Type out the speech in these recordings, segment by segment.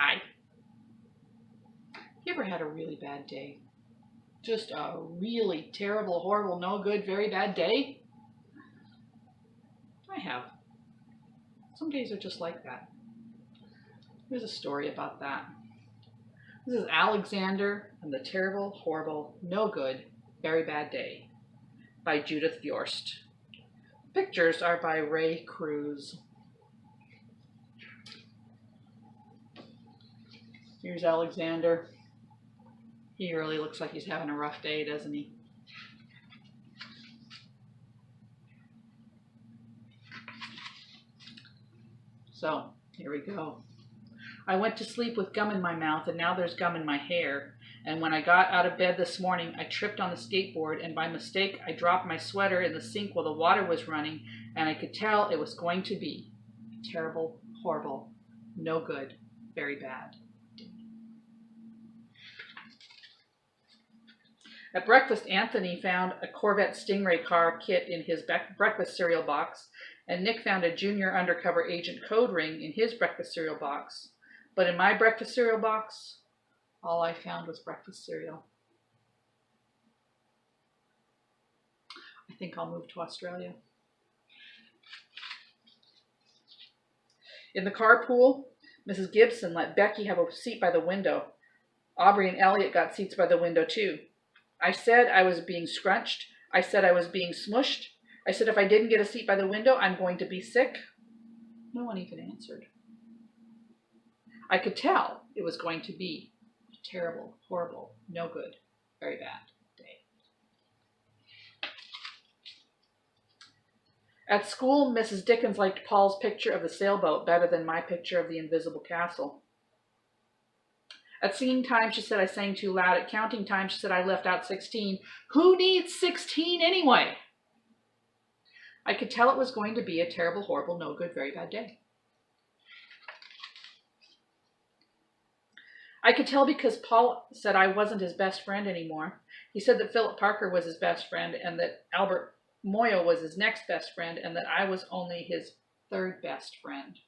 Hi. You ever had a really bad day? Just a really terrible, horrible, no good, very bad day? I have. Some days are just like that. There's a story about that. This is Alexander and the Terrible, Horrible, No Good, Very Bad Day by Judith Viorst. Pictures are by Ray Cruz. Here's Alexander. He really looks like he's having a rough day, doesn't he? So, here we go. I went to sleep with gum in my mouth, and now there's gum in my hair. And when I got out of bed this morning, I tripped on the skateboard, and by mistake, I dropped my sweater in the sink while the water was running, and I could tell it was going to be terrible, horrible, no good, very bad. At breakfast, Anthony found a Corvette Stingray car kit in his breakfast cereal box, and Nick found a junior undercover agent code ring in his breakfast cereal box. But in my breakfast cereal box, all I found was breakfast cereal. I think I'll move to Australia. In the carpool, Mrs. Gibson let Becky have a seat by the window. Aubrey and Elliot got seats by the window too. I said I was being scrunched. I said I was being smushed. I said if I didn't get a seat by the window, I'm going to be sick. No one even answered. I could tell it was going to be a terrible, horrible, no good, very bad day. At school, Mrs. Dickens liked Paul's picture of the sailboat better than my picture of the invisible castle. At singing time, she said I sang too loud. At counting time, she said I left out 16. Who needs 16 anyway? I could tell it was going to be a terrible, horrible, no good, very bad day. I could tell because Paul said I wasn't his best friend anymore. He said that Philip Parker was his best friend and that Albert Moyle was his next best friend and that I was only his third best friend.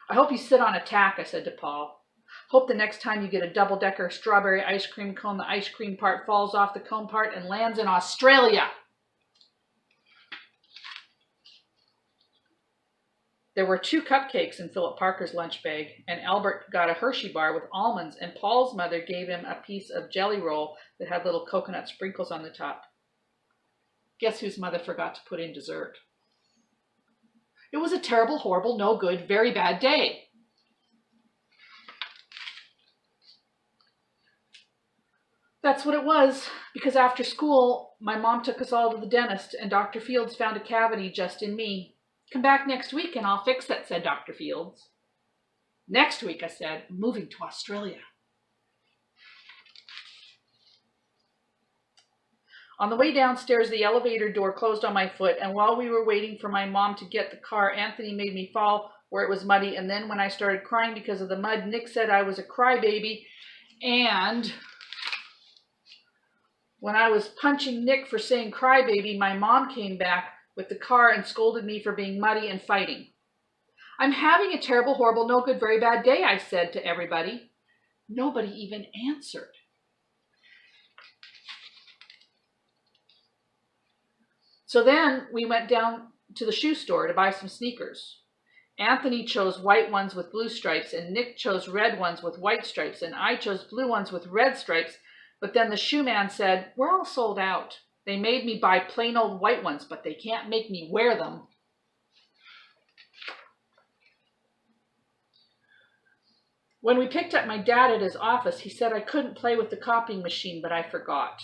I hope you sit on a tack, I said to Paul. Hope the next time you get a double-decker strawberry ice cream cone, the ice cream part falls off the cone part and lands in Australia. There were 2 cupcakes in Philip Parker's lunch bag, and Albert got a Hershey bar with almonds, and Paul's mother gave him a piece of jelly roll that had little coconut sprinkles on the top. Guess whose mother forgot to put in dessert? It was a terrible, horrible, no good, very bad day. That's what it was, because after school, my mom took us all to the dentist, and Dr. Fields found a cavity just in me. Come back next week and I'll fix it, said Dr. Fields. Next week, I said, I'm moving to Australia. On the way downstairs, the elevator door closed on my foot, and while we were waiting for my mom to get the car, Anthony made me fall where it was muddy, and then when I started crying because of the mud, Nick said I was a crybaby, and when I was punching Nick for saying crybaby, my mom came back with the car and scolded me for being muddy and fighting. I'm having a terrible, horrible, no good, very bad day, I said to everybody. Nobody even answered. So then we went down to the shoe store to buy some sneakers. Anthony chose white ones with blue stripes, and Nick chose red ones with white stripes, and I chose blue ones with red stripes. But then the shoe man said, we're all sold out. They made me buy plain old white ones, but they can't make me wear them. When we picked up my dad at his office, he said I couldn't play with the copying machine, but I forgot.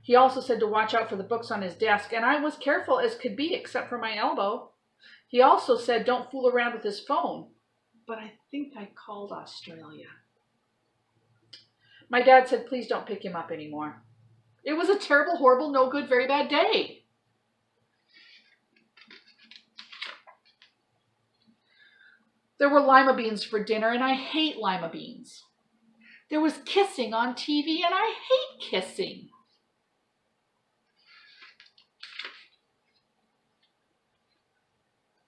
He also said to watch out for the books on his desk, and I was careful as could be, except for my elbow. He also said don't fool around with his phone, but I think I called Australia. My dad said, please don't pick him up anymore. It was a terrible, horrible, no good, very bad day. There were lima beans for dinner, and I hate lima beans. There was kissing on TV, and I hate kissing.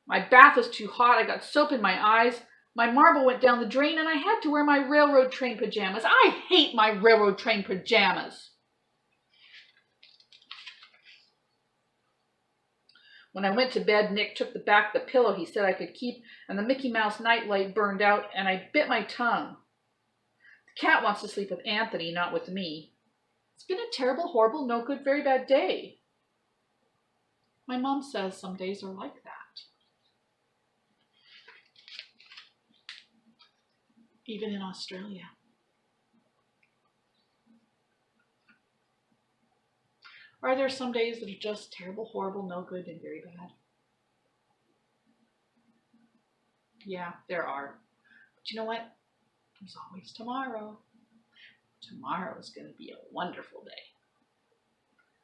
My bath was too hot. I got soap in my eyes. My marble went down the drain and I had to wear my railroad train pajamas. I hate my railroad train pajamas. When I went to bed, Nick took the back of the pillow he said I could keep, and the Mickey Mouse nightlight burned out, and I bit my tongue. The cat wants to sleep with Anthony, not with me. It's been a terrible, horrible, no good, very bad day. My mom says some days are like that. Even in Australia. Are there some days that are just terrible, horrible, no good, and very bad? Yeah, there are. But you know what? There's always tomorrow. Tomorrow is going to be a wonderful day.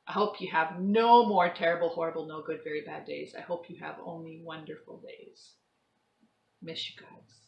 I hope you have no more terrible, horrible, no good, very bad days. I hope you have only wonderful days. Miss you guys.